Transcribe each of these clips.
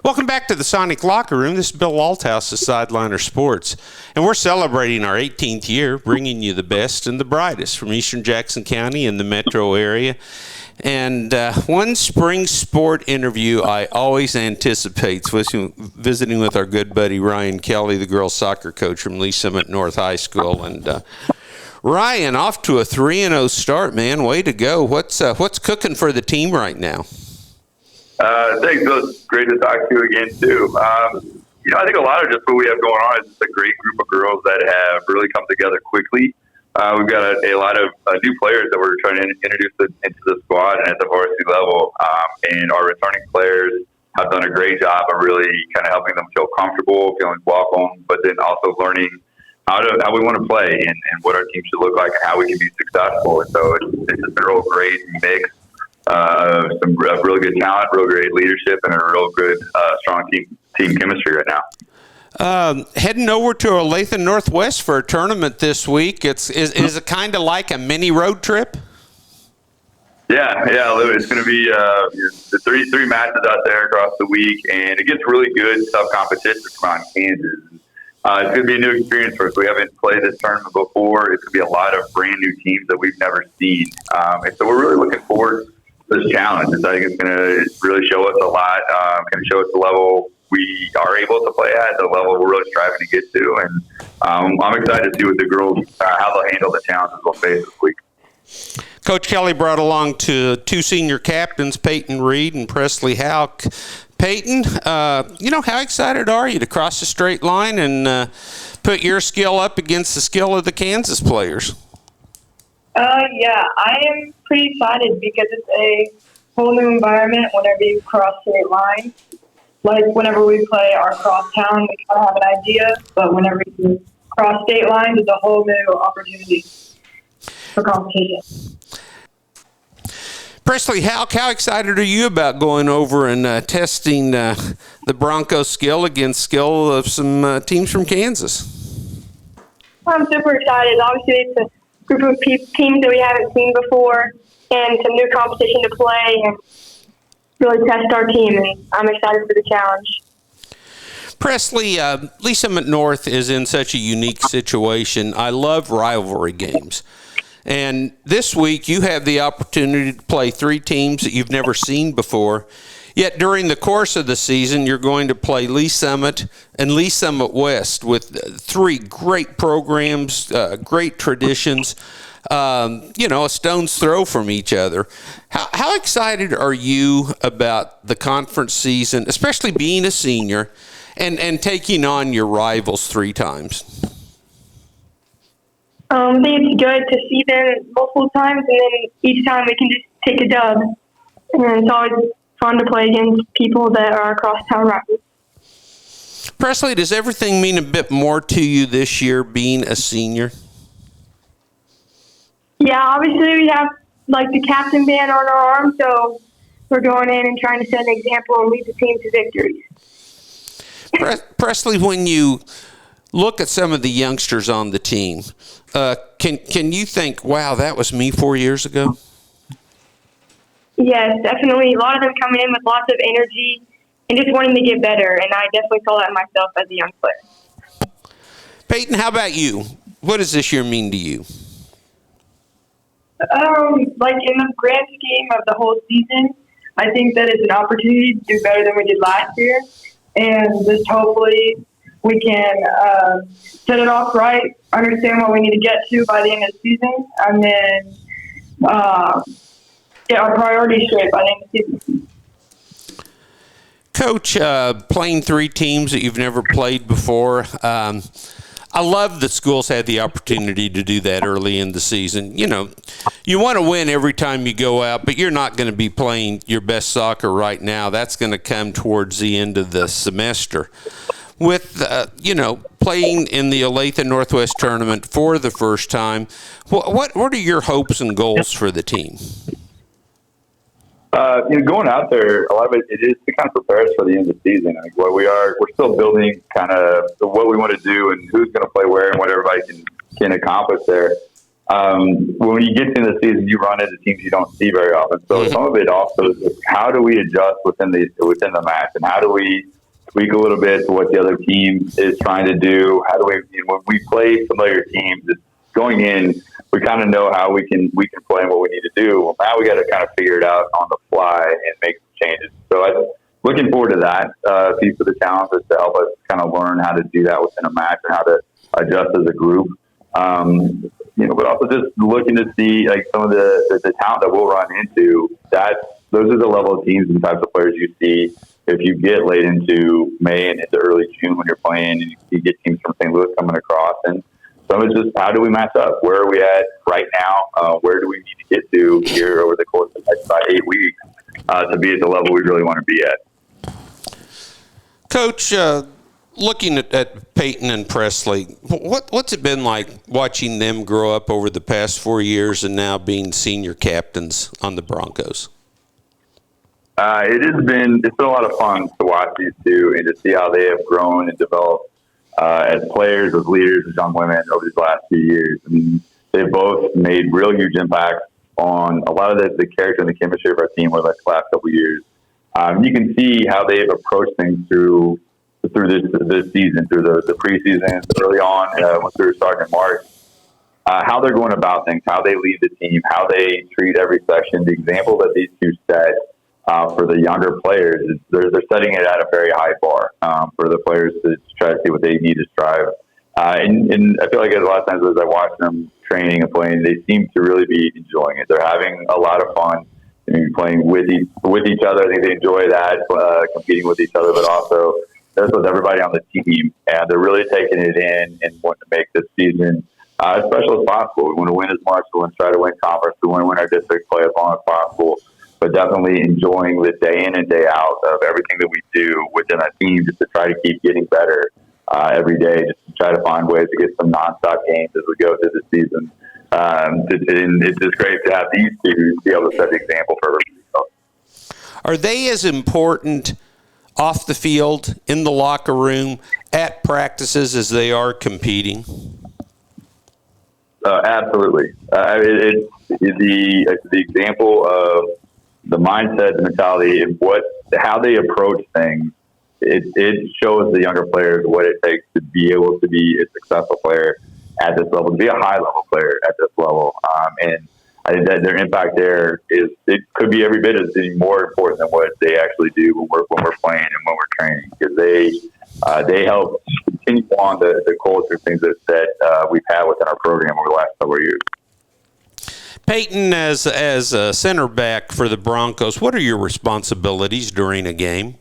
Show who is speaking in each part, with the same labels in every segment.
Speaker 1: Welcome back to the Sonic Locker Room. This is Bill Althouse of Sideliner Sports, and we're celebrating our 18th year, bringing you the best and the brightest from Eastern Jackson County and the metro area. And one spring sport interview I always anticipate visiting with our good buddy Ryan Kelly, the girls soccer coach from Lee Summit North High School. And Ryan, off to a 3-0 start, man. Way to go. What's cooking for the team right now?
Speaker 2: Thanks, Bill. It's great to talk to you again, too. I think a lot of just what we have going on is just a great group of girls that have really come together quickly. We've got a lot of new players that we're trying to introduce into the squad and at the varsity level. And our returning players have done a great job of really kind of helping them feel comfortable, feeling welcome, but then also learning how we want to play and what our team should look like and how we can be successful. And so it's just a real great mix. Some really good talent, real great leadership, and a real good, strong team chemistry right now.
Speaker 1: Heading over to Olathe Northwest for a tournament this week. Is it kind of like a mini road trip?
Speaker 2: Yeah, it's going to be the three matches out there across the week, and it gets really good, tough competition from Kansas. It's going to be a new experience for us. We haven't played this tournament before. It's going to be a lot of brand new teams that we've never seen, and so we're really looking forward to this challenge. I think it's going to really show us a lot, kind of show us the level we are able to play at, the level we're really striving to get to. And I'm excited to see what the girls, how they'll handle the challenges we'll face this week.
Speaker 1: Coach Kelly brought along two senior captains, Peyton Reed and Presley Howe. Peyton, how excited are you to cross the straight line and put your skill up against the skill of the Kansas players?
Speaker 3: I am pretty excited because it's a whole new environment whenever you cross state lines. Like whenever we play our crosstown, we kind of have an idea, but whenever you cross state lines, it's a whole new opportunity for competition.
Speaker 1: Presley, how excited are you about going over and testing the Broncos' skill against skill of some teams from Kansas?
Speaker 3: I'm super excited. Obviously, it's a group of teams that we haven't seen before and some new competition to play and really test our team, and I'm excited for the challenge.
Speaker 1: Presley, Lee Summit North is in such a unique situation. I love rivalry games. And this week you have the opportunity to play three teams that you've never seen before. Yet during the course of the season, you're going to play Lee Summit and Lee Summit West with three great programs, great traditions, a stone's throw from each other. How excited are you about the conference season, especially being a senior, and taking on your rivals three times?
Speaker 3: I think it's good to see them multiple times, and then each time we can just take a dub. And it's always fun to play against people that are across town rivals.
Speaker 1: Presley, does everything mean a bit more to you this year being a senior?
Speaker 3: Yeah, obviously we have the captain band on our arm, so we're going in and trying to set an example and lead the team to victories.
Speaker 1: Presley, when you look at some of the youngsters on the team, can you think, wow, that was me 4 years ago?
Speaker 3: Yes, definitely. A lot of them coming in with lots of energy and just wanting to get better, and I definitely saw that myself as a young player.
Speaker 1: Peyton, how about you? What does this year mean to you?
Speaker 3: In the grand scheme of the whole season, I think that it's an opportunity to do better than we did last year, and just hopefully we can set it off right, understand what we need to get to by the end of the season, and then get our priorities straight by the end of the season.
Speaker 1: Coach, playing three teams that you've never played before, I love that schools had the opportunity to do that early in the season. You want to win every time you go out, but you're not going to be playing your best soccer right now. That's going to come towards the end of the semester. With, playing in the Olathe Northwest tournament for the first time, what are your hopes and goals for the team?
Speaker 2: Going out there, a lot of it is to kind of prepare us for the end of the season. I think we're still building kind of what we want to do and who's going to play where and what everybody can accomplish there. when you get into the season, you run into teams you don't see very often. So some of it also is how do we adjust within the match, and how do we tweak a little bit to what the other team is trying to do? How do we, when we play familiar teams, going in, we kind of know how we can play and what we need to do. Well, now we got to kind of figure it out on the fly and make some changes. So I'm looking forward to that piece of the challenge, is to help us kind of learn how to do that within a match and how to adjust as a group. But also just looking to see like some of the talent that we'll run into. Those are the level of teams and types of players you see if you get late into May and into early June when you're playing, and you get teams from St. Louis coming across. And so it's just, how do we match up? Where are we at right now? Where do we need to get to here over the course of the next about 8 weeks to be at the level we really want to be at?
Speaker 1: Coach, looking at Peyton and Presley, what's it been like watching them grow up over the past 4 years and now being senior captains on the Broncos?
Speaker 2: It's been a lot of fun to watch these two and to see how they have grown and developed as players, as leaders, as young women over these last few years. I mean, they've both made real huge impacts on a lot of the character and the chemistry of our team over the last couple of years. You can see how they've approached things through this season, through the preseason, early on, once we were starting in March, how they're going about things, how they lead the team, how they treat every section. The example that these two set for the younger players, they're setting it at a very high bar for the players to try to see what they need to strive. And I feel like a lot of times as I watch them training and playing, they seem to really be enjoying it. They're having a lot of fun. I mean, playing with each other. I think they enjoy that, competing with each other, but also that's with everybody on the team. And they're really taking it in and wanting to make this season as special as possible. We want to win as much. We want to try to win conference. We want to win our district play as long as possible. But definitely enjoying the day in and day out of everything that we do within our team, just to try to keep getting better every day, just to try to find ways to get some nonstop games as we go through the season. And it's just great to have these two be able to set the example for everybody else.
Speaker 1: Are they as important off the field, in the locker room, at practices as they are competing?
Speaker 2: Absolutely. It's the example of the mindset, the mentality, and how they approach things. It shows the younger players what it takes to be able to be a successful player at this level, to be a high-level player at this level. And I think that their impact there it could be every bit as more important than what they actually do when we're playing and when we're training, because they help continue on the culture things that we've had within our program over the last couple of years.
Speaker 1: Peyton, as a center back for the Broncos, what are your responsibilities during a game?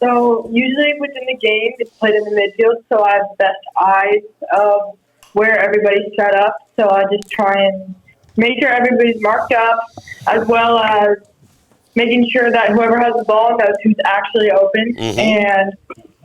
Speaker 3: So usually within the game, it's played in the midfield, so I have the best eyes of where everybody's set up. So I just try and make sure everybody's marked up, as well as making sure that whoever has the ball knows who's actually open and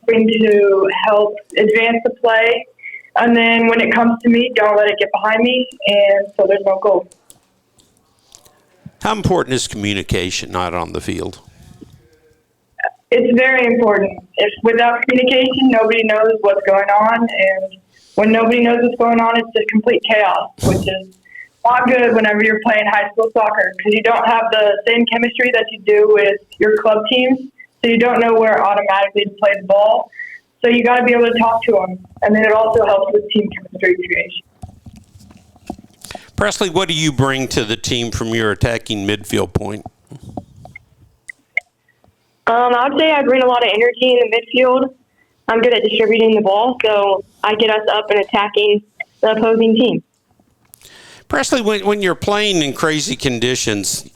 Speaker 3: going to help advance the play. And then when it comes to me, don't let it get behind me, and so there's no goal.
Speaker 1: How important is communication out on the field?
Speaker 3: It's very important. If without communication, nobody knows what's going on, and when nobody knows what's going on, it's just complete chaos, which is not good whenever you're playing high school soccer, because you don't have the same chemistry that you do with your club teams, so you don't know where automatically to play the ball. So you got to be able to talk to them, and then it also helps with team chemistry creation.
Speaker 1: Presley, what do you bring to the team from your attacking midfield point?
Speaker 4: I would say I bring a lot of energy in the midfield. I'm good at distributing the ball, so I get us up and attacking the opposing team.
Speaker 1: Presley, when you're playing in crazy conditions,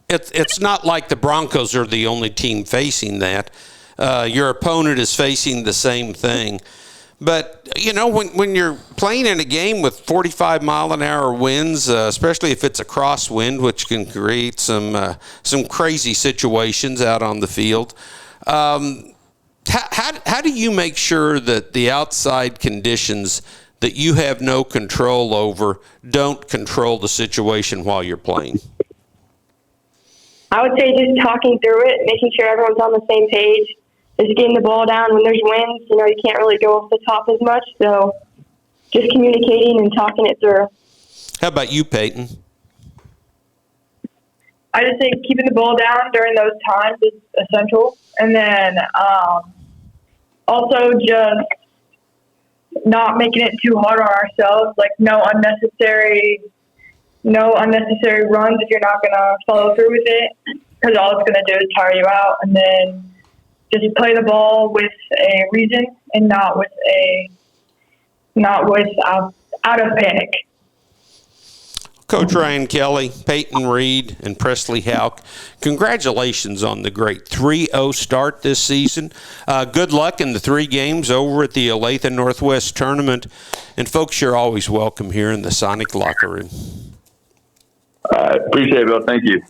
Speaker 1: it's not like the Broncos are the only team facing that. Your opponent is facing the same thing. But, you know, when you're playing in a game with 45-mile-an-hour winds, especially if it's a crosswind, which can create some crazy situations out on the field, how do you make sure that the outside conditions that you have no control over don't control the situation while you're playing?
Speaker 4: I would say just talking through it, making sure everyone's on the same page, just getting the ball down when there's winds. You know, you can't really go off the top as much, so just communicating and talking it through.
Speaker 1: How about you, Peyton?
Speaker 3: I just think keeping the ball down during those times is essential. And then also just not making it too hard on ourselves, like no unnecessary runs if you're not going to follow through with it, because all it's going to do is tire you out. And then just play the ball with a reason and not out of panic.
Speaker 1: Coach Ryan Kelly, Peyton Reed, and Presley Houck, congratulations on the great 3-0 start this season. Good luck in the 3 games over at the Olathe Northwest Tournament. And, folks, you're always welcome here in the Sonic locker room.
Speaker 2: Appreciate it, Bill. Thank you.